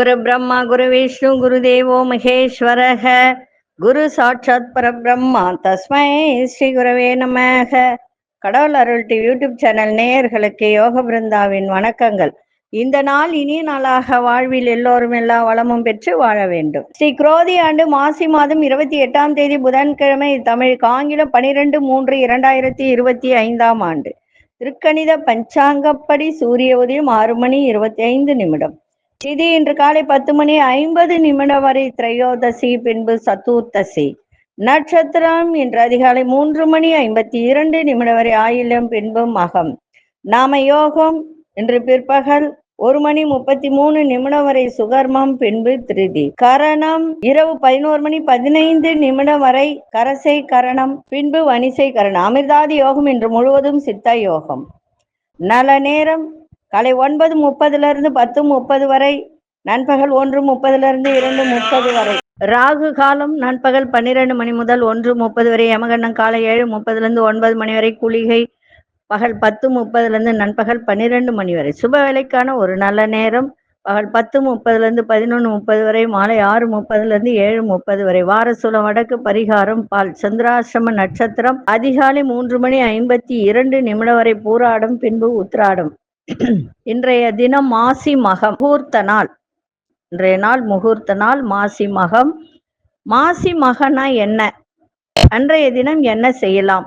குரு பிரம்மா குரு விஷ்ணு குரு தேவோ மகேஸ்வரக குரு சாட்சாத் பரபிரம்மா தஸ்மை ஸ்ரீ குரவே நமக. கடவுள் அருள் டிவி யூடியூப் சேனல் நேயர்களுக்கு யோக பிருந்தாவின் வணக்கங்கள். இந்த நாள் இனிய நாளாக வாழ்வில் எல்லோரும் எல்லா வளமும் பெற்று வாழ வேண்டும். ஸ்ரீ குரோதி ஆண்டு மாசி மாதம் 28ஆம் தேதி புதன்கிழமை, தமிழுக்கு ஆங்கிலம் 12/3/2025 ஆண்டு. திருக்கணித பஞ்சாங்கப்படி சூரிய உதயம் 6:25. திதி இன்று காலை 10:50 வரை திரையோதசி, பின்பு சதுர்த்தசி. நட்சத்திரம் இன்று அதிகாலை 3:52 வரை ஆயில்யம், பின்பு மகம். நாம யோகம் இன்று பிற்பகல் 1:33 வரை சுகர்மம், பின்பு திருதி. கரணம் இரவு 11:15 வரை கரசை கரணம், பின்பு வனிசை கரணம். அமிர்தாதி யோகம் இன்று முழுவதும் சித்த யோகம். நல்ல நேரம் காலை 9:30 10:30 வரை, நண்பகல் 1:30 2:30 வரை. ராகு காலம் நண்பகல் 12 மணி முதல் 1:30 வரை. யமகண்டம் காலை 7:30 9 மணி வரை. குளிகை பகல் 10:30 நண்பகல் 12 மணி வரை. சுப வேலைக்கான ஒரு நல்ல நேரம் பகல் 10:30 11:30 வரை, மாலை 6:30 7:30 வரை. வாரசூலம் வடக்கு, பரிகாரம் பால். சந்திராசிரம நட்சத்திரம் அதிகாலை 3:52 வரை பூராடம், பின்பு உத்திராடம். இன்றைய தினம் மாசி மகம் முகூர்த்த நாள். இன்றைய நாள் முகூர்த்த நாள், மாசி மகம். மாசி மகனா என்ன, அன்றைய தினம் என்ன செய்யலாம்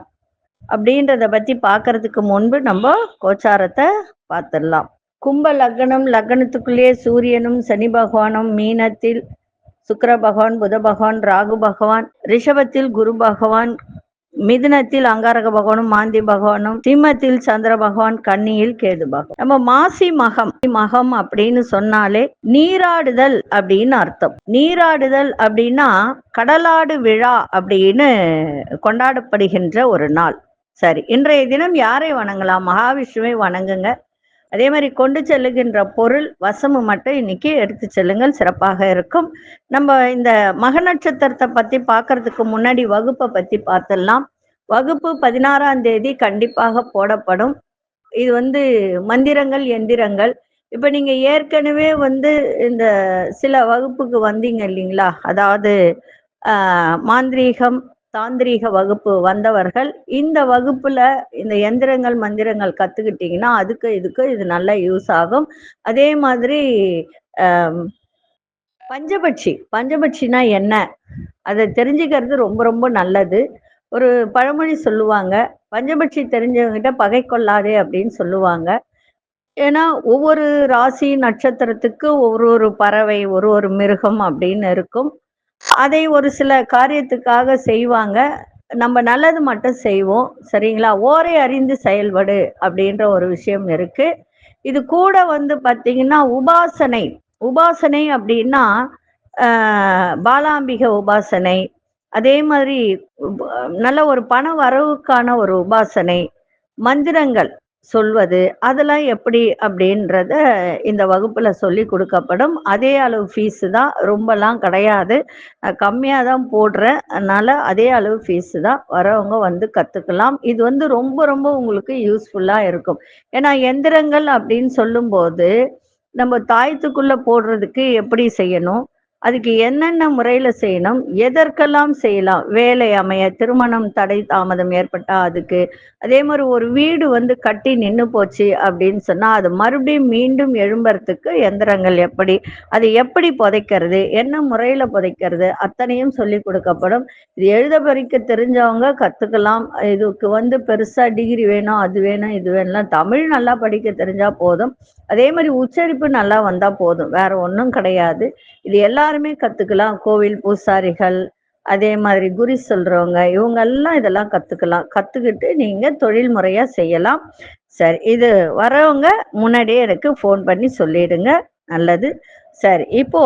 அப்படின்றத பத்தி பார்க்கறதுக்கு முன்பு நம்ம கோச்சாரத்தை பார்த்துடலாம். கும்ப லக்னம், லக்னத்துக்குள்ளேயே சூரியனும் சனி பகவானும், மீனத்தில் சுக்கிர பகவான், புத பகவான், ராகு பகவான், ரிஷபத்தில் குரு பகவான், மிதுனத்தில் அங்காரக பகவானும் மாந்தி பகவானும், சிம்மத்தில் சந்திர பகவான், கன்னியில் கேது பகவான். நம்ம மாசி மகம் அப்படின்னு சொன்னாலே நீராடுதல் அப்படின்னு அர்த்தம். நீராடுதல் அப்படின்னா கடலாடு விழா அப்படின்னு கொண்டாடப்படுகின்ற ஒரு நாள். சரி, இன்றைய தினம் யாரை வணங்கலாம்? மகாவிஷ்ணுவை வணங்குங்க. அதே மாதிரி கொண்டு செல்லுகின்ற பொருள் வசமு மட்டும் இன்னைக்கு எடுத்து செல்லுங்கள், சிறப்பாக இருக்கும். நம்ம இந்த மக நட்சத்திரத்தை பத்தி பார்க்கறதுக்கு முன்னாடி வகுப்பை பத்தி பார்த்துடலாம். வகுப்பு 16ஆம் தேதி கண்டிப்பாக போடப்படும். இது மந்திரங்கள், எந்திரங்கள். இப்ப நீங்க ஏற்கனவே இந்த சில வகுப்புக்கு வந்தீங்க இல்லைங்களா? அதாவது மாந்திரீகம், தாந்திரீக வகுப்பு வந்தவர்கள் இந்த வகுப்புல இந்த எந்திரங்கள், மந்திரங்கள் கத்துக்கிட்டீங்கன்னா இதுக்கு இது நல்லா யூஸ் ஆகும். அதே மாதிரி பஞ்சபட்சினா என்ன, அதை தெரிஞ்சுக்கிறது ரொம்ப ரொம்ப நல்லது. ஒரு பழமொழி சொல்லுவாங்க, பஞ்சபட்சி தெரிஞ்சவங்கிட்ட பகை கொள்ளாதே அப்படின்னு சொல்லுவாங்க. ஏன்னா ஒவ்வொரு ராசி நட்சத்திரத்துக்கு ஒரு பறவை, ஒரு மிருகம் அப்படின்னு இருக்கும். அதை ஒரு சில காரியத்துக்காக செய்வாங்க. நம்ம நல்லது மட்டும் செய்வோம், சரிங்களா? ஓரை அறிந்து செயல்படு அப்படின்ற ஒரு விஷயம் இருக்கு. இது கூட பார்த்தீங்கன்னா உபாசனை அப்படின்னா பாலாம்பிக உபாசனை, அதே மாதிரி நல்ல ஒரு பண வரவுக்கான ஒரு உபாசனை, மந்திரங்கள் சொல்வது, அதெல்லாம் எப்படி அப்படின்றத இந்த வகுப்புல சொல்லி கொடுக்கப்படும். அதே அளவு ஃபீஸு தான், ரொம்பலாம் கிடையாது, கம்மியாக தான் போடுறேன். அதனால அதே அளவு ஃபீஸு தான். வரவங்க கற்றுக்கலாம். இது ரொம்ப ரொம்ப உங்களுக்கு யூஸ்ஃபுல்லாக இருக்கும். ஏன்னா எந்திரங்கள் அப்படின்னு சொல்லும்போது நம்ம தாயத்துக்குள்ள போடுறதுக்கு எப்படி செய்யணும், அதுக்கு என்னென்ன முறையில செய்யணும், எதற்கெல்லாம் செய்யலாம், வேலை அமைய, திருமணம் தடை தாமதம் ஏற்பட்டா அதுக்கு, அதே மாதிரி ஒரு வீடு கட்டி நின்று போச்சு அப்படின்னு சொன்னா அது மறுபடியும் மீண்டும் எழும்புறதுக்கு எந்திரங்கள் எப்படி, அது எப்படி புதைக்கிறது, என்ன முறையில புதைக்கிறது, அத்தனையும் சொல்லி கொடுக்கப்படும். இது எழுத படிக்க தெரிஞ்சவங்க கத்துக்கலாம். இதுக்கு பெருசா டிகிரி வேணும், அது வேணும், இது வேணும், தமிழ் நல்லா படிக்க தெரிஞ்சா போதும். அதே மாதிரி உச்சரிப்பு நல்லா வந்தா போதும், வேற ஒன்றும் கிடையாது. இது எல்லாருமே கத்துக்கலாம். கோவில் பூசாரிகள், அதே மாதிரி குறி சொல்றவங்க, இவங்க எல்லாம் இதெல்லாம் கத்துக்கலாம். கத்துக்கிட்டு நீங்க தொழில் முறையா செய்யலாம். சரி, இது வரவங்க முன்னாடியே எனக்கு ஃபோன் பண்ணி சொல்லிடுங்க, நல்லது. சரி, இப்போ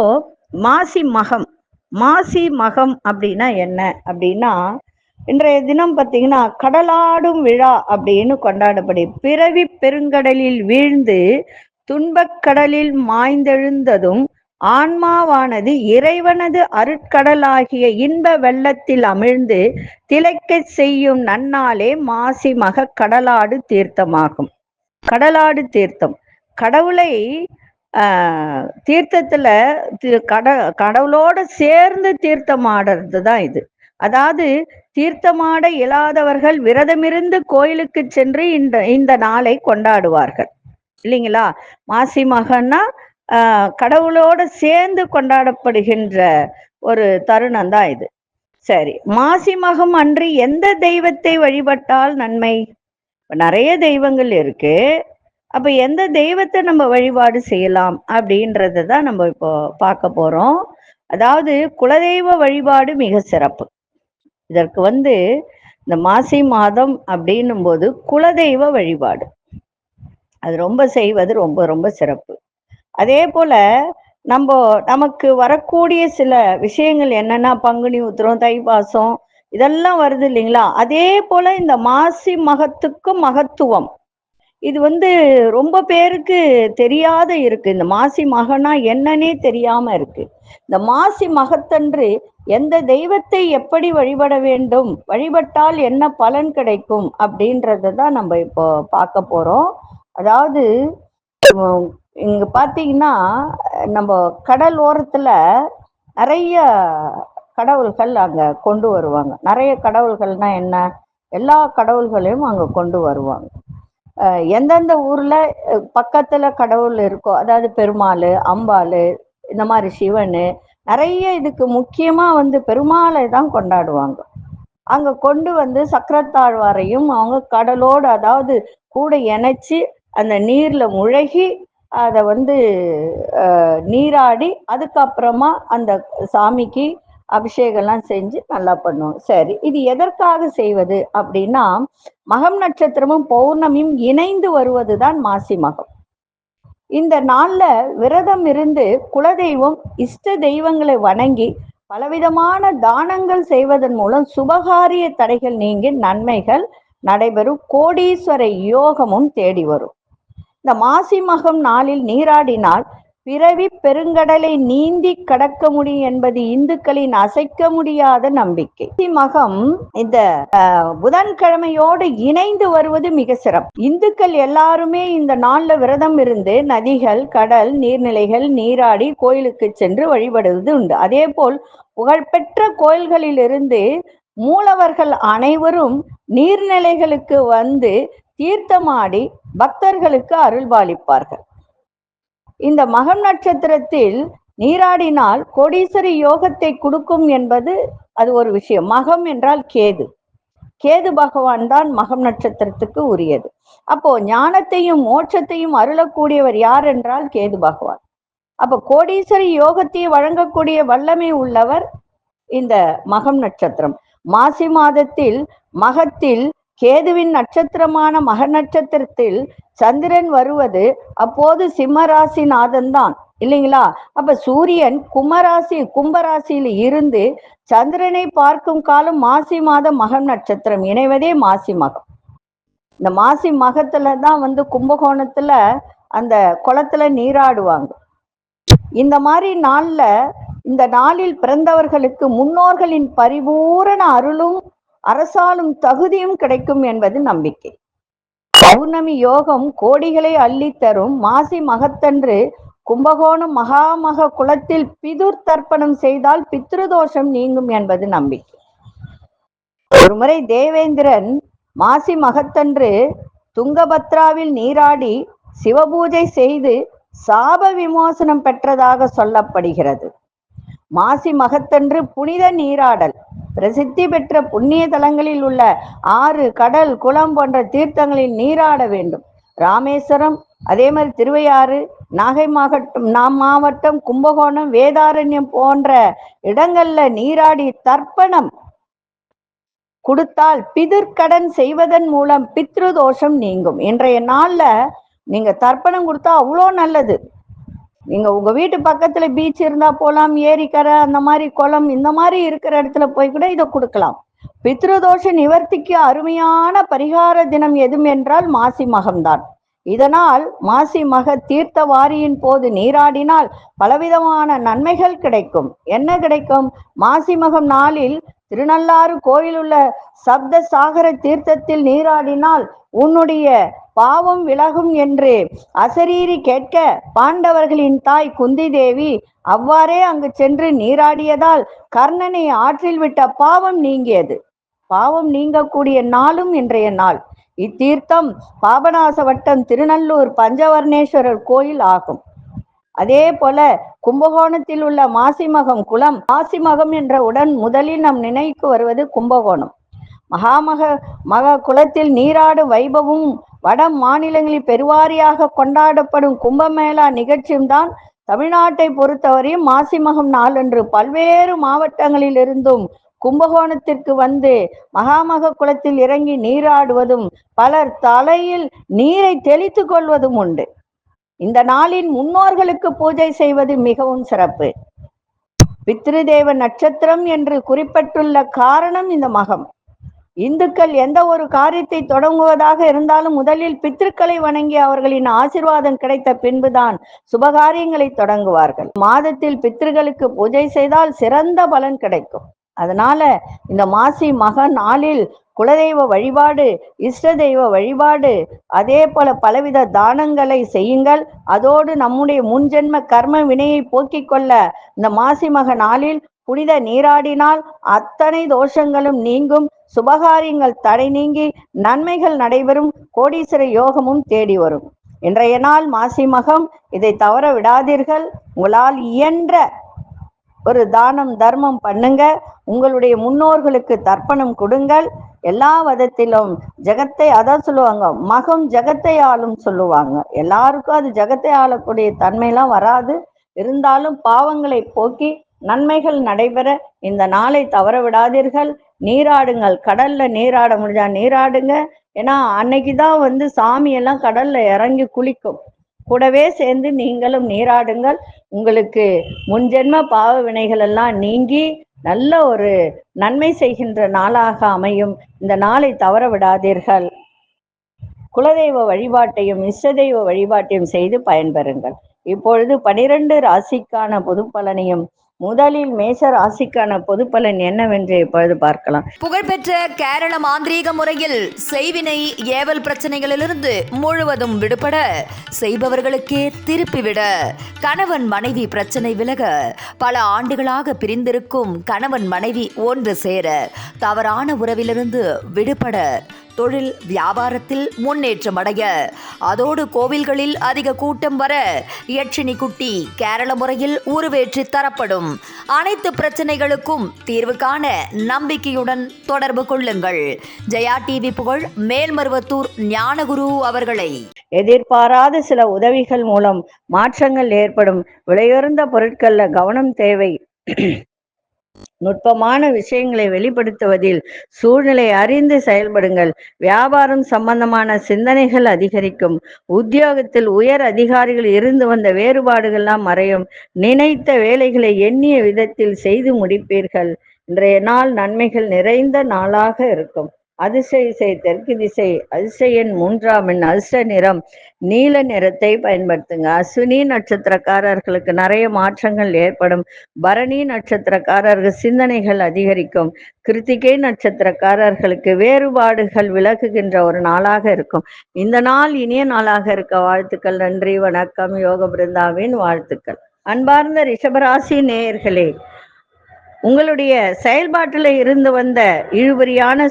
மாசி மகம் அப்படின்னா என்ன அப்படின்னா, இன்றைய தினம் பார்த்தீங்கன்னா கடலாடும் விழா அப்படின்னு கொண்டாடப்படி, பிறவி பெருங்கடலில் வீழ்ந்து துன்பக்கடலில் மாய்ந்தெழுந்ததும் ஆன்மாவானது இறைவனது அருட்கடலாகிய இன்ப வெள்ளத்தில் அமிழ்ந்து திளைக்க செய்யும் நன்னாளே மாசி மக கடலாடு தீர்த்தமாகும். கடலாடு தீர்த்தம் கடவுளை தீர்த்தத்துல கடவுளோட சேர்ந்து தீர்த்தம் ஆடுறது தான் இது. அதாவது தீர்த்தமாட இயலாதவர்கள் விரதமிருந்து கோயிலுக்கு சென்று இந்த நாளை கொண்டாடுவார்கள் இல்லைங்களா. மாசி மகன்னா கடவுளோட சேர்ந்து கொண்டாடப்படுகின்ற ஒரு தருணம் தான் இது. சரி, மாசி மகம் அன்று எந்த தெய்வத்தை வழிபட்டால் நன்மை? நிறைய தெய்வங்கள் இருக்கு. அப்ப எந்த தெய்வத்தை நம்ம வழிபாடு செய்யலாம் அப்படின்றத தான் நம்ம இப்போ பார்க்க போறோம். அதாவது குலதெய்வ வழிபாடு மிக சிறப்பு. இதற்கு இந்த மாசி மாதம் அப்படின்னும் போது குலதெய்வ வழிபாடு அது ரொம்ப செய்வது ரொம்ப ரொம்ப சிறப்பு. அதே போல நமக்கு வரக்கூடிய சில விஷயங்கள் என்னன்னா, பங்குனி உத்திரம், தைப்பாசம் இதெல்லாம் வருது இல்லைங்களா. அதே போல இந்த மாசி மகத்துக்கும் மகத்துவம் இது ரொம்ப பேருக்கு தெரியாத இருக்கு. இந்த மாசி மகனா என்னன்னே தெரியாம இருக்கு. இந்த மாசி மகத்தன்று எந்த தெய்வத்தை எப்படி வழிபட வேண்டும், வழிபட்டால் என்ன பலன் கிடைக்கும் அப்படின்றத தான் நம்ம இப்போ பார்க்க போறோம். அதாவது இங்க பாத்தீங்கன்னா, நம்ம கடல் ஓரத்துல நிறைய கடவுள்கள் அங்க கொண்டு வருவாங்க. நிறைய கடவுள்கள்னா என்ன, எல்லா கடவுள்களையும் அங்க கொண்டு வருவாங்க. எந்தெந்த ஊர்ல பக்கத்துல கடவுள் இருக்கோ, அதாவது பெருமாள், அம்பாள், இந்த மாதிரி சிவனு, நிறைய இதுக்கு முக்கியமா பெருமாளை தான் கொண்டாடுவாங்க. அங்க கொண்டு சக்கரத்தாழ்வாரையும் அவங்க கடலோடு, அதாவது கூட இணைச்சு அந்த நீர்ல முழுகி அதை நீராடி அதுக்கப்புறமா அந்த சாமிக்கு அபிஷேகம்லாம் செஞ்சு நல்லா பண்ணுவோம். சரி, இது எதற்காக செய்வது அப்படின்னா, மகம் நட்சத்திரமும் பௌர்ணமியும் இணைந்து வருவதுதான் மாசி மகம். இந்த நாள்ல விரதம் இருந்து குலதெய்வம், இஷ்ட தெய்வங்களை வணங்கி பலவிதமான தானங்கள் செய்வதன் மூலம் சுபகாரிய தடைகள் நீங்கி நன்மைகள் நடைபெறும். கோடீஸ்வர யோகமும் தேடி வரும். இந்த மாசி மகம் நாளில் நீராடினால் பிறவி பெருங்கடலை நீந்தி கடக்க முடியும் என்பது இந்துக்களின் அசைக்க முடியாத நம்பிக்கை. மகம் இந்த புதன்கிழமையோடு இணைந்து வருவது மிக சிறப்பு. இந்துக்கள் எல்லாருமே இந்த நாள்ல விரதம் இருந்து நதிகள், கடல், நீர்நிலைகள் நீராடி கோயிலுக்கு சென்று வழிபடுவது உண்டு. அதே போல் புகழ்பெற்ற கோயில்களிலிருந்து மூலவர்கள் அனைவரும் நீர்நிலைகளுக்கு தீர்த்தமாடி பக்தர்களுக்கு அருள்பாலிப்பார்கள். இந்த மகம் நட்சத்திரத்தில் நீராடினால் கோடீஸ்வரி யோகத்தை கொடுக்கும் என்பது அது ஒரு விஷயம். மகம் என்றால் கேது. கேது பகவான் தான் மகம் நட்சத்திரத்துக்கு உரியது. அப்போ ஞானத்தையும் மோட்சத்தையும் அருளக்கூடியவர் யார் என்றால் கேது பகவான். அப்போ கோடீஸ்வரி யோகத்தை வழங்கக்கூடிய வல்லமை உள்ளவர் இந்த மகம் நட்சத்திரம். மாசி மாதத்தில் மகத்தில் கேதுவின் நட்சத்திரமான மக நட்சத்திரத்தில் சந்திரன் வருவது அப்போது சிம்மராசி நாதன் தான் இல்லைங்களா. அப்ப சூரியன் கும்பராசியில் இருந்து சந்திரனை பார்க்கும் காலம் மாசி மாதம் மகம் நட்சத்திரம் இணைவதே மாசி மகம். இந்த மாசி மகத்துலதான் கும்பகோணத்துல அந்த குளத்துல நீராடுவாங்க. இந்த மாதிரி இந்த நாளில் பிறந்தவர்களுக்கு முன்னோர்களின் பரிபூரண அருளும் அரசாலும் தகுதியும் கிடைக்கும் என்பது நம்பிக்கை. பௌர்ணமி யோகம் கோடிகளை அள்ளி தரும். மாசி மகத்தன்று கும்பகோணம் மகாமக குளத்தில் பிதுர் தர்ப்பணம் செய்தால் பித்ருதோஷம் நீங்கும் என்பது நம்பிக்கை. ஒருமுறை தேவேந்திரன் மாசி மகத்தன்று துங்கபத்ராவில் நீராடி சிவபூஜை செய்து சாப விமோசனம் பெற்றதாக சொல்லப்படுகிறது. மாசி மகத்தன்று புனித நீராடல் பிரசித்தி பெற்ற புண்ணிய தலங்களில் உள்ள ஆறு, கடல், குளம் போன்ற தீர்த்தங்களில் நீராட வேண்டும். ராமேஸ்வரம், அதே மாதிரி திருவையாறு, நாகை மாவட்டம், கும்பகோணம், வேதாரண்யம் போன்ற இடங்கள்ல நீராடி தர்ப்பணம் கொடுத்தால் பிதிர்கடன் செய்வதன் மூலம் பித்ரு தோஷம் நீங்கும். இன்றைய நாள்ல நீங்க தர்ப்பணம் கொடுத்தா அவ்வளோ நல்லது. நீங்க உங்க வீட்டு பக்கத்துல பீச் இருந்தா போலாம், ஏரிக்கரை, அந்த மாதிரி குளம், இந்த மாதிரி இருக்கிற இடத்துல போய் கூட இதை கொடுக்கலாம். பித்ருதோஷ நிவர்த்திக்கு அருமையான பரிகார தினம் எதுவும் என்றால் மாசி மகம்தான். இதனால் மாசி மக தீர்த்த வாரியின் போது நீராடினால் பலவிதமான நன்மைகள் கிடைக்கும். என்ன கிடைக்கும்? மாசி மகம் நாளில் திருநள்ளாறு கோயில் உள்ள சப்த சாகர தீர்த்தத்தில் நீராடினால் உன்னுடைய பாவம் விலகும் என்று அசரீரி கேட்க பாண்டவர்களின் தாய் குந்தி தேவி அவ்வாறே அங்கு சென்று நீராடியதால் கர்ணனை ஆற்றில் விட்ட பாவம் நீங்கியது. பாவம் நீங்கக்கூடிய நாளும் இன்றைய நாள். இத்தீர்த்தம் பாபநாச வட்டம் திருநள்ளூர் பஞ்சவர்ணேஸ்வரர் கோயில் ஆகும். அதே போல கும்பகோணத்தில் உள்ள மாசிமகம் குளம். மாசிமகம் என்ற உடன் முதலில் நம் நினைவுக்கு வருவது கும்பகோணம். மகா குளத்தில் நீராடும் வைபவமும் வட மாநிலங்களில் பெருவாரியாக கொண்டாடப்படும் கும்பமேளா நிகழ்ச்சியும் தான் தமிழ்நாட்டை பொறுத்தவரையும் மாசிமகம் நாளன்று பல்வேறு மாவட்டங்களில் இருந்தும் கும்பகோணத்திற்கு வந்து மகாமக குளத்தில் இறங்கி நீராடுவதும் பலர் தலையில் நீரை தெளித்து கொள்வதும் உண்டு. இந்த நாளின் முன்னோர்களுக்கு பூஜை செய்வது மிகவும் சிறப்பு. பித்ருதேவ நட்சத்திரம் என்று குறிப்பிட்டுள்ள காரணம் இந்த மகம். இந்துக்கள் எந்த ஒரு காரியத்தை தொடங்குவதாக இருந்தாலும் முதலில் பித்ருக்களை வணங்கி அவர்களின் ஆசீர்வாதம் கிடைத்த பின்புதான் சுபகாரியங்களை தொடங்குவார்கள். மாதத்தில் பித்ருக்களுக்கு பூஜை செய்தால் சிறந்த பலன் கிடைக்கும். அதனால இந்த மாசி மக நாளில் குலதெய்வ வழிபாடு, இஷ்ட தெய்வ வழிபாடு, அதே போல பலவித தானங்களை செய்யுங்கள். அதோடு நம்முடைய முன்ஜென்ம கர்ம வினையை போக்கிக் கொள்ள இந்த மாசி மக நாளில் புனித நீராடினால் அத்தனை தோஷங்களும் நீங்கும், சுபகாரியங்கள் தடை நீங்கி நன்மைகள் நடைபெறும், கோடீஸ்வர யோகமும் தேடி வரும். இன்றைய நாள் மாசி மகம், இதை தவற விடாதீர்கள். உங்களால் இயன்ற ஒரு தானம் தர்மம் பண்ணுங்க. உங்களுடைய முன்னோர்களுக்கு தர்ப்பணம் கொடுங்கள். எல்லா விதத்திலும் ஜெகத்தை, அதான் சொல்லுவாங்க, மகம் ஜெகத்தை ஆளும் சொல்லுவாங்க. எல்லாருக்கும் அது ஜெகத்தை ஆளக்கூடிய தன்மையெல்லாம் வராது. இருந்தாலும் பாவங்களை போக்கி நன்மைகள் நடைபெற இந்த நாளை தவற விடாதீர்கள். நீராடுங்கள். கடல்ல நீராட முடிஞ்சா நீராடுங்க. ஏன்னா அன்னைக்குதான் சாமியெல்லாம் கடல்ல இறங்கி குளிக்கும். கூடவே சேர்ந்து நீங்களும் நீராடுங்கள். உங்களுக்கு முன்ஜென்ம பாவ வினைகள் எல்லாம் நீங்கி நல்ல ஒரு நன்மை செய்கின்ற நாளாக அமையும். இந்த நாளை தவற விடாதீர்கள். குலதெய்வ வழிபாட்டையும் இஷ்ட தெய்வ வழிபாட்டையும் செய்து பயன்பெறுங்கள். இப்பொழுது 12 ராசிக்கான பொது பலனையும், முதலில் மேஷ ராசிக்கான பொது பலன் என்னவென்று இப்பொழுது பார்க்கலாம். புகழ்பெற்ற கேரள மாந்திரீக முறையில் செய்வினை ஏவல் பிரச்சனைகளிலிருந்து முழுவதும் விடுபட, செய்பவர்களுக்கே திருப்பிவிட, கணவன் மனைவி பிரச்சனை விலக, பல ஆண்டுகளாக பிரிந்திருக்கும் கணவன் மனைவி ஒன்று சேர, தவறான உறவிலிருந்து விடுபட, தொழில் வியாபாரத்தில் முன்னேற்றம் அடைய, அதோடு கோவில்களில் அதிக கூட்டம் வர, யட்சினி குட்டி கேரள முறையில் உருவேற்றி தரப்படும். அனைத்து பிரச்சனைகளுக்கும் தீர்வு காண நம்பிக்கையுடன் தொடர்பு கொள்ளுங்கள். ஜெயா டிவி புகழ் மேல்மருவத்தூர் ஞானகுரு அவர்களை. எதிர்பாராத சில உதவிகள் மூலம் மாற்றங்கள் ஏற்படும். விலையுறந்த பொருட்கள்ல கவனம் தேவை. நுட்பமான விஷயங்களை வெளிப்படுத்துவதில் சூழ்நிலை அறிந்து செயல்படுங்கள். வியாபாரம் சம்பந்தமான சிந்தனைகள் அதிகரிக்கும். உத்தியோகத்தில் உயர் அதிகாரிகள் இருந்து வந்த வேறுபாடுகள்லாம் மறையும். நினைத்த வேலைகளை எண்ணிய விதத்தில் செய்து முடிப்பீர்கள். இன்றைய நாள் நன்மைகள் நிறைந்த நாளாக இருக்கும். அதிசய திசை தெற்கு திசை. அதிசய எண் 3ஆம் எண். அதிர்ஷ்ட நிறம் நீல நிறத்தை பயன்படுத்துங்க. அஸ்வினி நட்சத்திரக்காரர்களுக்கு நிறைய மாற்றங்கள் ஏற்படும். பரணி நட்சத்திரக்காரர்கள் சிந்தனைகள் அதிகரிக்கும். கிருத்திகை நட்சத்திரக்காரர்களுக்கு வேறுபாடுகள் விலகுகின்ற ஒரு நாளாக இருக்கும். இந்த நாள் இனிய நாளாக இருக்க வாழ்த்துக்கள். நன்றி, வணக்கம். யோக பிருந்தாவின் வாழ்த்துக்கள். அன்பார்ந்த ரிஷபராசி நேயர்களே, உங்களுடைய செயல்பாட்டில் இருந்து வந்த இழுபறியான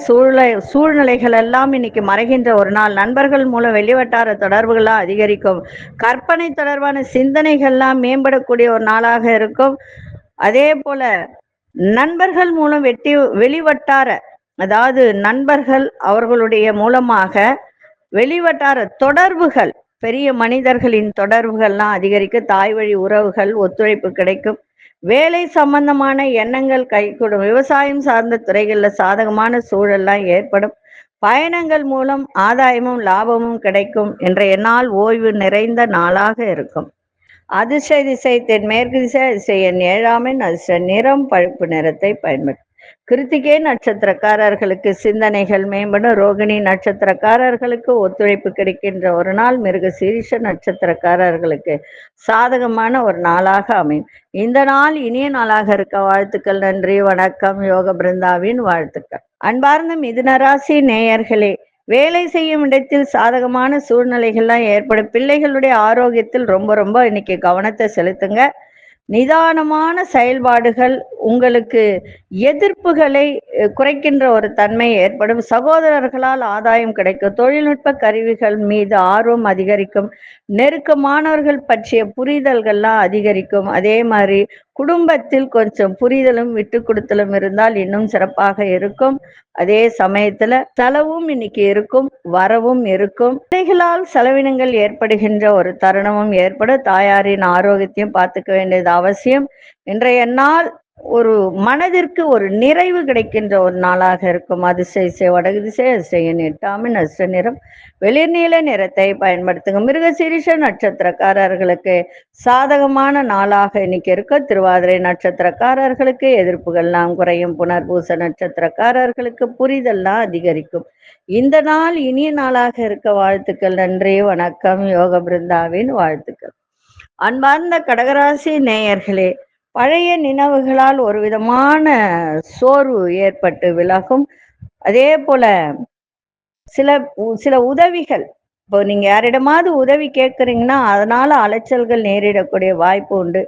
சூழ்நிலைகள் எல்லாம் இன்னைக்கு மறைகின்ற ஒரு நாள். நண்பர்கள் மூலம் வெளிவட்டார தொடர்புகள்லாம் அதிகரிக்கும். கற்பனை தொடர்பான சிந்தனைகள்லாம் மேம்படக்கூடிய ஒரு நாளாக இருக்கும். அதே போல நண்பர்கள் மூலம் வெளிவட்டார, அதாவது நண்பர்கள் அவர்களுடைய மூலமாக வெளிவட்டார தொடர்புகள், பெரிய மனிதர்களின் தொடர்புகள்லாம் அதிகரிக்கும். தாய் வழி உறவுகள் ஒத்துழைப்பு கிடைக்கும். வேலை சம்பந்தமான எண்ணங்கள் கைகூடும். விவசாயம் சார்ந்த துறைகளில் சாதகமான சூழல்லாம் ஏற்படும். பயணங்கள் மூலம் ஆதாயமும் லாபமும் கிடைக்கும். இன்றைய நாள் ஓய்வு நிறைந்த நாளாக இருக்கும். அதிர்ஷ்ட திசை தென்மேற்கு திசை. அதிர்ஷ்ட எண் 7ஆம் எண். அதிர்ஷ்ட நிறம் பழுப்பு நிறத்தை பயன்படுத்தும். கிருத்திகை நட்சத்திரக்காரர்களுக்கு சிந்தனைகள் மேம்படும். ரோகிணி நட்சத்திரக்காரர்களுக்கு ஒத்துழைப்பு கிடைக்கின்ற ஒரு நாள். மிருக சீரிஷ நட்சத்திரக்காரர்களுக்கு சாதகமான ஒரு நாளாக அமையும். இந்த நாள் இனிய நாளாக இருக்க வாழ்த்துக்கள். நன்றி, வணக்கம். யோக பிருந்தாவின் வாழ்த்துக்கள். அன்பார்ந்த மிதுன ராசி நேயர்களே, வேலை செய்யும் இடத்தில் சாதகமான சூழ்நிலைகள்லாம் ஏற்படும். பிள்ளைகளுடைய ஆரோக்கியத்தில் ரொம்ப இன்னைக்கு கவனத்தை செலுத்துங்க. நிதானமான செயல்பாடுகள் உங்களுக்கு எதிர்ப்புகளை குறைக்கின்ற ஒரு தன்மை ஏற்படும். சகோதரர்களால் ஆதாயம் கிடைக்கும். தொழில்நுட்ப கருவிகள் மீது ஆர்வம் அதிகரிக்கும். நெருக்கமானவர்கள் பற்றிய புரிதல்கள்லாம் அதிகரிக்கும். அதே மாதிரி குடும்பத்தில் கொஞ்சம் புரிதலும் விட்டு கொடுத்தலும் இருந்தால் இன்னும் சிறப்பாக இருக்கும். அதே சமயத்துல செலவும் இன்னைக்கு இருக்கும், வரவும் இருக்கும். பிள்ளைகளால் செலவினங்கள் ஏற்படுகின்ற ஒரு தருணமும் ஏற்படும். தாயாரின் ஆரோக்கியத்தையும் பார்த்துக்க வேண்டியது அவசியம். இன்றைய நாள் ஒரு மனதிற்கு ஒரு நிறைவு கிடைக்கின்ற ஒரு நாளாக இருக்கும். அதிசய வடகு திசை அதிசயன் 8ஆம் அஷ்ட நிறம் வெளிர்நீல நிறத்தை பயன்படுத்துங்க. மிருகசீரிஷ நட்சத்திரக்காரர்களுக்கு சாதகமான நாளாக இன்னைக்கு இருக்க. திருவாதிரை நட்சத்திரக்காரர்களுக்கு எதிர்ப்புகள்லாம் குறையும். புனர்பூச நட்சத்திரக்காரர்களுக்கு புரிதல்லாம் அதிகரிக்கும். இந்த நாள் இனிய நாளாக இருக்க வாழ்த்துக்கள். நன்றி, வணக்கம். யோக பிருந்தாவின் வாழ்த்துக்கள். அன்பார்ந்த கடகராசி நேயர்களே, பழைய நினைவுகளால் ஒரு விதமான சோர்வு ஏற்பட்டு விலகும். அதே போல சில உதவிகள், இப்போ நீங்க யாரிடமாவது உதவி கேட்குறீங்கன்னா அதனால அலைச்சல்கள் நேரிடக்கூடிய வாய்ப்பு உண்டு.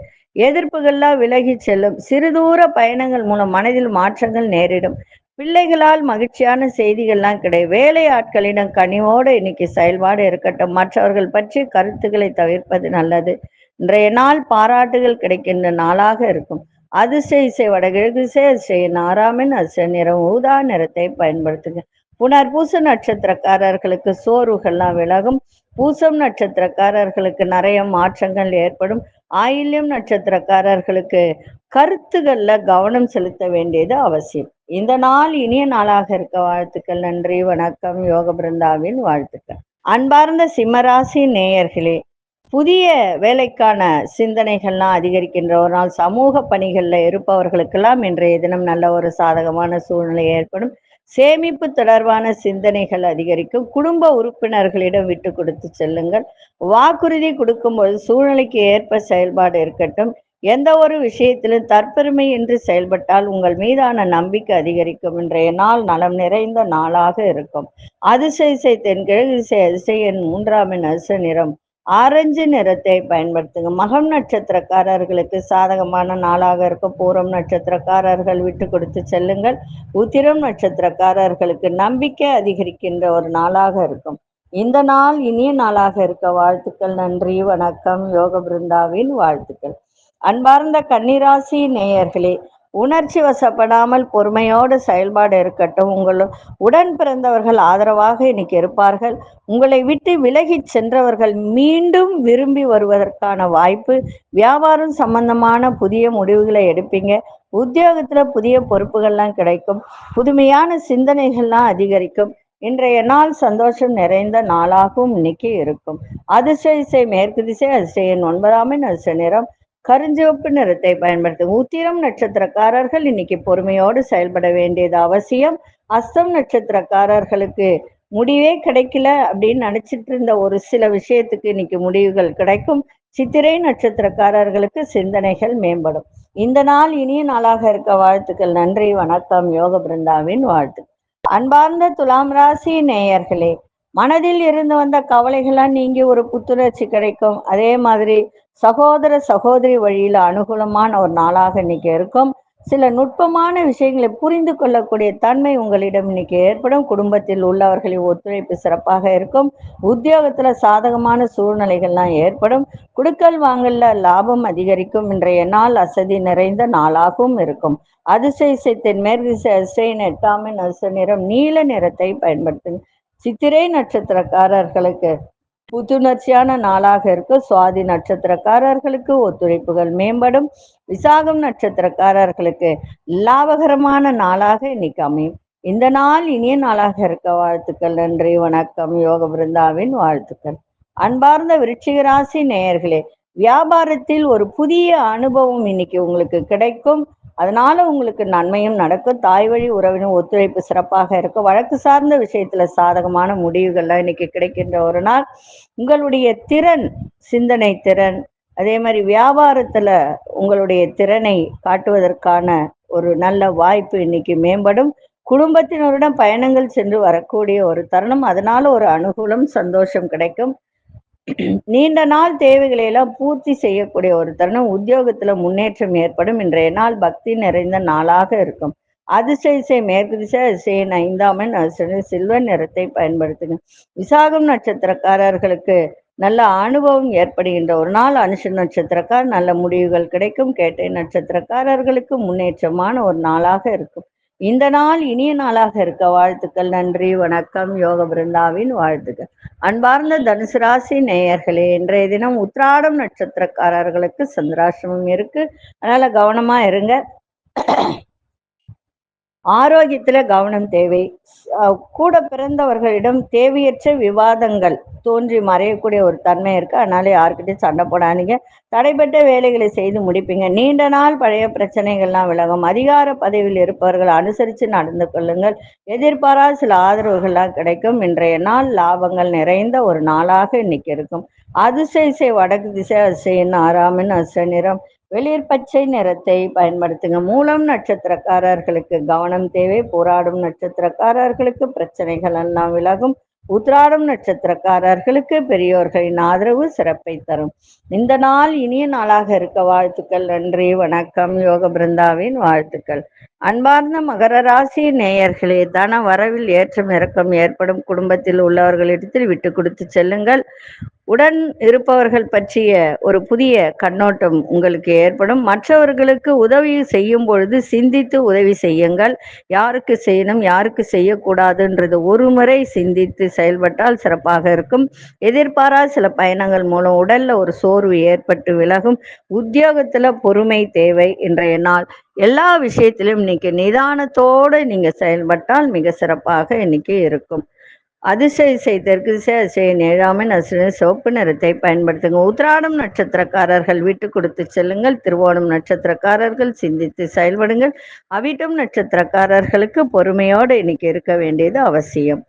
எதிர்ப்புகள்லாம் விலகி செல்லும். சிறுதூர பயணங்கள் மூலம் மனதில் மாற்றங்கள் நேரிடும். பிள்ளைகளால் மகிழ்ச்சியான செய்திகள்லாம் கிடையாது. வேலை ஆட்களிடம் கனிவோடு இன்னைக்கு செயல்பாடு இருக்கட்டும். மற்றவர்கள் பற்றி கருத்துக்களை தவிர்ப்பது நல்லது. இன்றைய நாள் பாராட்டுகள் கிடைக்கின்ற நாளாக இருக்கும். அதிசய வடகிழக்கு திசை 6ஆம் அஷ்ட நிறம் ஊதா நிறத்தை பயன்படுத்துங்க. புனர்பூச நட்சத்திரக்காரர்களுக்கு சோர்வுகள்லாம் விலகும். பூசம் நட்சத்திரக்காரர்களுக்கு நிறைய மாற்றங்கள் ஏற்படும். ஆயில்யம் நட்சத்திரக்காரர்களுக்கு கருத்துக்கள்ல கவனம் செலுத்த வேண்டியது அவசியம். இந்த நாள் இனிய நாளாக இருக்க வாழ்த்துக்கள். நன்றி, வணக்கம். யோக பிருந்தாவின் வாழ்த்துக்கள். அன்பார்ந்த சிம்மராசி நேயர்களே, புதிய வேலைக்கான சிந்தனைகள்லாம் அதிகரிக்கின்ற ஒரு நாள். சமூக பணிகள்ல இருப்பவர்களுக்கெல்லாம் இன்றைய தினம் நல்ல ஒரு சாதகமான சூழ்நிலை ஏற்படும். சேமிப்பு தொடர்பான சிந்தனைகள் அதிகரிக்கும். குடும்ப உறுப்பினர்களிடம் விட்டு கொடுத்து செல்லுங்கள். வாக்குறுதி கொடுக்கும்போது சூழ்நிலைக்கு ஏற்ப செயல்பாடு இருக்கட்டும். எந்த ஒரு விஷயத்திலும் தற்பெருமை என்று செயல்பட்டால் உங்கள் மீதான நம்பிக்கை அதிகரிக்கும். இன்றைய நாள் நலம் நிறைந்த நாளாக இருக்கும். அதிசய தென்கிழக்கு திசை அதிசயன் 3ஆம் அஷ்ட நிறம் ஆரஞ்சு நிறத்தை பயன்படுத்துங்க. மகம் நட்சத்திரக்காரர்களுக்கு சாதகமான நாளாக இருக்கும். பூரம் நட்சத்திரக்காரர்கள் விட்டு கொடுத்து செல்லுங்கள். உத்திரம் நட்சத்திரக்காரர்களுக்கு நம்பிக்கை அதிகரிக்கின்ற ஒரு நாளாக இருக்கும். இந்த நாள் இனிய நாளாக இருக்க வாழ்த்துக்கள். நன்றி, வணக்கம். யோக பிருந்தாவின் வாழ்த்துக்கள். அன்பார்ந்த கன்னிராசி நேயர்களே, உணர்ச்சி வசப்படாமல் பொறுமையோடு செயல்பாடு இருக்கட்டும். உங்கள் உடன் பிறந்தவர்கள் ஆதரவாக இன்னைக்கு இருப்பார்கள். உங்களை விட்டு விலகி சென்றவர்கள் மீண்டும் விரும்பி வருவதற்கான வாய்ப்பு. வியாபாரம் சம்பந்தமான புதிய முடிவுகளை எடுப்பீங்க. உத்தியோகத்துல புதிய பொறுப்புகள்லாம் கிடைக்கும். புதுமையான சிந்தனைகள்லாம் அதிகரிக்கும். இன்றைய நாள் சந்தோஷம் நிறைந்த நாளாகவும் இன்னைக்கு இருக்கும். அதிசய மேற்கு திசை அதிசயன் 9ஆம் அஷ்ட நிறம் கருஞ்சிவப்பு நிறத்தை பயன்படுத்தும். உத்திரம் நட்சத்திரக்காரர்கள் இன்னைக்கு பொறுமையோடு செயல்பட வேண்டியது அவசியம். அஸ்தம் நட்சத்திரக்காரர்களுக்கு முடிவே கிடைக்கல அப்படின்னு நினைச்சிட்டு இருந்த ஒரு சில விஷயத்துக்கு இன்னைக்கு முடிவுகள் கிடைக்கும். சித்திரை நட்சத்திரக்காரர்களுக்கு சிந்தனைகள் மேம்படும். இந்த நாள் இனிய நாளாக இருக்க வாழ்த்துக்கள். நன்றி, வணக்கம். யோக பிருந்தாவின் வாழ்த்து. அன்பார்ந்த துலாம் ராசி நேயர்களே, மனதில் இருந்து வந்த கவலைகள்லாம் நீங்கி ஒரு புத்துணர்ச்சி கிடைக்கும். அதே மாதிரி சகோதர சகோதரி வழியில அனுகூலமான ஒரு நாளாக இன்னைக்கு இருக்கும். சில நுட்பமான விஷயங்களை புரிந்து கொள்ளக்கூடிய தன்மை உங்களிடம் இன்னைக்கு ஏற்படும். குடும்பத்தில் உள்ளவர்களின் ஒத்துழைப்பு சிறப்பாக இருக்கும். உத்தியோகத்துல சாதகமான சூழ்நிலைகள்லாம் ஏற்படும். குடுக்கல் வாங்கல்ல லாபம் அதிகரிக்கும். இன்றைய நாள் அசதி நிறைந்த நாளாகவும் இருக்கும். அதிசய தென்மேற்கு திசை அதிசயன் 8ஆம் அஷ்ட நிறம் நீல நிறத்தை பயன்படுத்துங்க. சித்திரை நட்சத்திரக்காரர்களுக்கு புத்துணர்ச்சியான நாளாக இருக்கும். சுவாதி நட்சத்திரக்காரர்களுக்கு ஒத்துழைப்புகள் மேம்படும். விசாகம் நட்சத்திரக்காரர்களுக்கு லாபகரமான நாளாக இன்னைக்கு அமையும். இந்த நாள் இனிய நாளாக இருக்க வாழ்த்துக்கள். நன்றி, வணக்கம். யோக பிருந்தாவின் வாழ்த்துக்கள். அன்பார்ந்த விருச்சிக ராசி நேயர்களே, வியாபாரத்தில் ஒரு புதிய அனுபவம் இன்னைக்கு உங்களுக்கு கிடைக்கும். அதனால உங்களுக்கு நன்மையும் நடக்கும். தாய் வழி உறவினர் ஒத்துழைப்பு சிறப்பாக இருக்கும். வழக்கு சார்ந்த விஷயத்துல சாதகமான முடிவுகள்லாம் இன்னைக்கு கிடைக்கின்ற ஒரு நாள். உங்களுடைய திறன், சிந்தனை திறன், அதே மாதிரி வியாபாரத்துல உங்களுடைய திறனை காட்டுவதற்கான ஒரு நல்ல வாய்ப்பு இன்னைக்கு மேம்படும். குடும்பத்தினருடன் பயணங்கள் சென்று வரக்கூடிய ஒரு தருணம். அதனால ஒரு அனுகூலம், சந்தோஷம் கிடைக்கும். நீண்ட நாள் தேவைகளை எல்லாம் பூர்த்தி செய்யக்கூடிய ஒரு தருணம். உத்தியோகத்துல முன்னேற்றம் ஏற்படும். இன்றைய நாள் பக்தி நிறைந்த நாளாக இருக்கும். அதிசய மேற்கு திசை அதிசயன் 5ஆம் எண் சில்வர் நிறத்தை பயன்படுத்துங்க. விசாகம் நட்சத்திரக்காரர்களுக்கு நல்ல அனுபவம் ஏற்படுகின்ற ஒரு நாள். அனுஷ நட்சத்திரக்கார் நல்ல முடிவுகள் கிடைக்கும். கேட்டை நட்சத்திரக்காரர்களுக்கு முன்னேற்றமான ஒரு நாளாக இருக்கும். இந்த நாள் இனிய நாளாக இருக்க வாழ்த்துக்கள். நன்றி, வணக்கம். யோக பிருந்தாவின் வாழ்த்துக்கள். அன்பார்ந்த தனுசு ராசி நேயர்களே, இன்றைய தினம் உத்திராடம் நட்சத்திரக்காரர்களுக்கு சந்திராசிரமம் இருக்கு. அதனால கவனமா இருங்க. ஆரோக்கியத்துல கவனம் தேவை. கூட பிறந்தவர்களிடம் தேவையற்ற விவாதங்கள் தோன்றி மறையக்கூடிய ஒரு தன்மை இருக்கு. அதனால யாருக்கிட்டையும் சண்டை போடாதீங்க. தடைப்பட்ட வேலைகளை செய்து முடிப்பீங்க. நீண்ட நாள் பழைய பிரச்சனைகள்லாம் விலகும். அதிகார பதவியில் இருப்பவர்கள் அனுசரித்து நடந்து கொள்ளுங்கள். எதிர்பாராத சில ஆதரவுகள்லாம் கிடைக்கும். இன்றைய நாள் லாபங்கள் நிறைந்த ஒரு நாளாக இன்னைக்கு இருக்கும். அதிசய வடக்கு திசை அதிசயன் 6ஆம் எண் அச நிறம் வெளிர் பச்சை நிறத்தை பயன்படுத்துங்க. மூலம் நட்சத்திரக்காரர்களுக்கு கவனம் தேவை. போராடும் நட்சத்திரக்காரர்களுக்கு பிரச்சனைகள் எல்லாம் விலகும். உத்திராடம் நட்சத்திரக்காரர்களுக்கு பெரியோர்களின் ஆதரவு சிறப்பை தரும். இந்த நாள் இனிய நாளாக இருக்க வாழ்த்துக்கள். நன்றி, வணக்கம். யோக பிருந்தாவின் வாழ்த்துக்கள். அன்பார்ந்த மகர ராசி நேயர்களே, தன வரவில் ஏற்றம் இறக்கம் ஏற்படும். குடும்பத்தில் உள்ளவர்களிடத்தில் விட்டு கொடுத்து செல்லுங்கள். உடன் இருப்பவர்கள் பற்றிய ஒரு புதிய கண்ணோட்டம் உங்களுக்கு ஏற்படும். மற்றவர்களுக்கு உதவி செய்யும் பொழுது சிந்தித்து உதவி செய்யுங்கள். யாருக்கு செய்யணும், யாருக்கு செய்யக்கூடாதுன்றது ஒரு முறை சிந்தித்து செயல்பட்டால் சிறப்பாக இருக்கும். எதிர்பாராத சில பயணங்கள் மூலம் உடல்ல ஒரு சோர்வு ஏற்பட்டு விலகும். உத்தியோகத்துல பொறுமை தேவை. இன்றைய நாள் எல்லா விஷயத்திலும் இன்னைக்கு நிதானத்தோடு நீங்க செயல்பட்டால் மிக சிறப்பாக இன்னைக்கு இருக்கும். அதிசய தெற்கு திசை அதிசயன் 7ஆம் எண் சிவப்பு நிறத்தை பயன்படுத்துங்க. உத்திராடம் நட்சத்திரக்காரர்கள் விட்டு கொடுத்து செல்லுங்கள். திருவோணம் நட்சத்திரக்காரர்கள் சிந்தித்து செயல்படுங்கள். அவிட்டம் நட்சத்திரக்காரர்களுக்கு பொறுமையோடு இன்னைக்கு இருக்க வேண்டியது அவசியம்.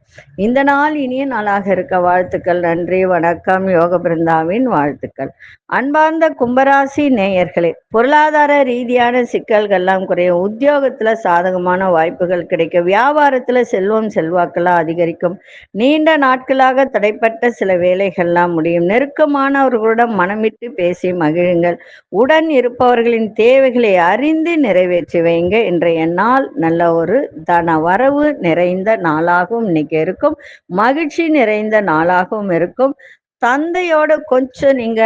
இந்த நாள் இனிய நாளாக இருக்க வாழ்த்துக்கள். நன்றி, வணக்கம். யோக பிருந்தாவின் வாழ்த்துக்கள். அன்பார்ந்த கும்பராசி நேயர்களே, பொருளாதார ரீதியான சிக்கல்கள்லாம் குறையும். உத்தியோகத்துல சாதகமான வாய்ப்புகள் கிடைக்கும். வியாபாரத்துல செல்வம் செல்வாக்கெல்லாம் அதிகரிக்கும். நீண்ட நாட்களாக தடைப்பட்ட சில வேலைகள்லாம் முடியும். நெருக்கமானவர்களுடன் மனமிட்டு பேசி மகிழுங்கள். உடன் இருப்பவர்களின் தேவைகளை அறிந்து நிறைவேற்றி வைங்க. இன்றைய நாள் நல்ல ஒரு தன வரவு நிறைந்த நாளாகவும் இன்னைக்கு இருக்கும். மகிழ்ச்சி நிறைந்த நாளாகவும் இருக்கும். தந்தையோட கொஞ்சம் நீங்க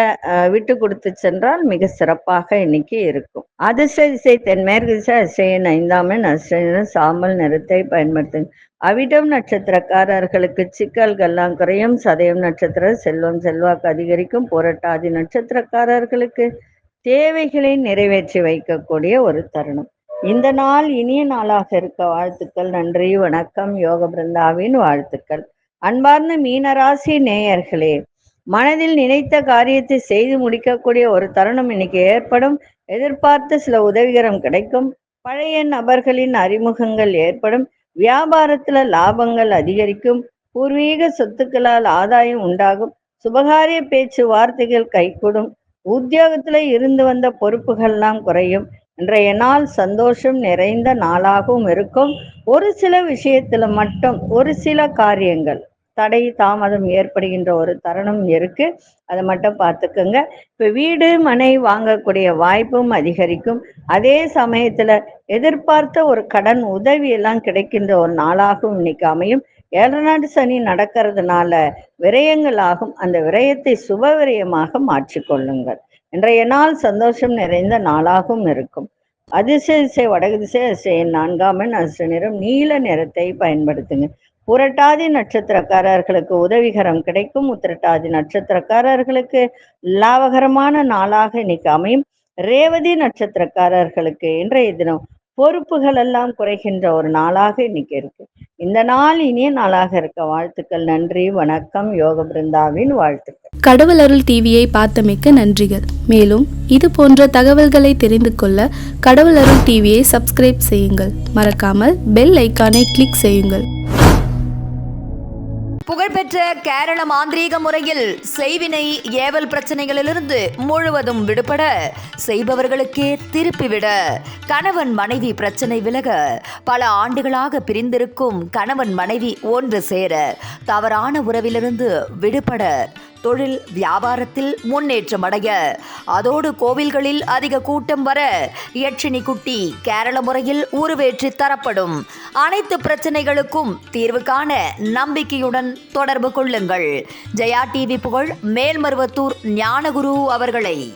விட்டு கொடுத்து சென்றால் மிக சிறப்பாக இன்னைக்கு இருக்கும். அதிசய தென்மேற்கு திசை அதிசயன் 5ஆம் எண் சாம்பல் நிறத்தை பயன்படுத்துங்க. அவிட்டம் நட்சத்திரக்காரர்களுக்கு சிக்கல்கள்லாம் குறையும். சதயம் நட்சத்திரம் செல்வம் செல்வாக்கு அதிகரிக்கும். புரட்டாதி நட்சத்திரக்காரர்களுக்கு தேவைகளை நிறைவேற்றி வைக்கக்கூடிய ஒரு தருணம். இந்த நாள் இனிய நாளாக இருக்க வாழ்த்துக்கள். நன்றி, வணக்கம். யோக பிருந்தாவின் வாழ்த்துக்கள். அன்பார்ந்த மீனராசி நேயர்களே, மனதில் நினைத்த காரியத்தை செய்து முடிக்கக்கூடிய ஒரு தருணம் இன்னைக்கு ஏற்படும். எதிர்பார்த்த சில உதவிகரம் கிடைக்கும். பழைய நபர்களின் அறிமுகங்கள் ஏற்படும். வியாபாரத்துல லாபங்கள் அதிகரிக்கும். பூர்வீக சொத்துக்களால் ஆதாயம் உண்டாகும். சுபகாரிய பேச்சு வார்த்தைகள் கைகூடும். உத்தியோகத்துல இருந்து வந்த பொறுப்புகள்லாம் குறையும். இன்றைய நாள் சந்தோஷம் நிறைந்த நாளாகவும் இருக்கும். ஒரு சில விஷயத்துல மட்டும் ஒரு சில காரியங்கள் தடை தாமதம் ஏற்படுகின்ற ஒரு தருணம் இருக்கு. அதை மட்டும் பார்த்துக்கோங்க. இப்ப வீடு மனை வாங்கக்கூடிய வாய்ப்பும் அதிகரிக்கும். அதே சமயத்துல எதிர்பார்த்த ஒரு கடன் உதவி எல்லாம் கிடைக்கின்ற ஒரு நாளாகவும் இன்னைக்கு அமையும். 7 சனி நடக்கிறதுனால விரயங்கள் ஆகும். அந்த விரயத்தை சுப விரயமாக மாற்றிக்கொள்ளுங்கள். இன்றைய நாள் சந்தோஷம் நிறைந்த நாளாகவும் இருக்கும். அதிசய வடக்கு திசை அதிசயன் 4ஆம் எண் நிறம் நீல நிறத்தை பயன்படுத்துங்க. புரட்டாதி நட்சத்திரக்காரர்களுக்கு உதவிகரம் கிடைக்கும். உத்திரட்டாதி நட்சத்திரக்காரர்களுக்கு லாபகரமான நாளாக இன்னைக்கு அமையும். ரேவதி நட்சத்திரக்காரர்களுக்கு இன்றைய தினம் பொறுப்புகள் எல்லாம் குறைகின்ற ஒரு நாளாக இன்னைக்கு இருக்கு. இந்த நாள் இனிய நாளாக இருக்க வாழ்த்துக்கள். நன்றி, வணக்கம். யோக பிருந்தாவின் வாழ்த்துக்கள். கடவுள் அருள் டிவியை பார்த்தமைக்க நன்றிகள். மேலும் இது போன்ற தகவல்களை தெரிந்து கொள்ள கடவுள் அருள் டிவியை சப்ஸ்கிரைப் செய்யுங்கள். மறக்காமல் பெல் ஐக்கானை கிளிக் செய்யுங்கள். புகழ்பெற்ற கேரள மாந்திரீக முறையில் செய்வினை ஏவல் பிரச்சனைகளிலிருந்து முழுவதும் விடுபட, செய்பவர்களுக்கே திருப்பிவிட, கணவன் மனைவி பிரச்சனை விலக, பல ஆண்டுகளாக பிரிந்திருக்கும் கணவன் மனைவி ஒன்று சேர, தவறான உறவிலிருந்து விடுபட, தொழில் வியாபாரத்தில் முன்னேற்றம் அடைய, அதோடு கோவில்களில் அதிக கூட்டம் வர, யட்சினி குட்டி கேரள முறையில் உருவேற்றி தரப்படும். அனைத்து பிரச்சனைகளுக்கும் தீர்வு காண நம்பிக்கையுடன் தொடர்பு கொள்ளுங்கள். ஜெயா டிவி புகழ் மேல்மருவத்தூர் ஞானகுரு அவர்களை.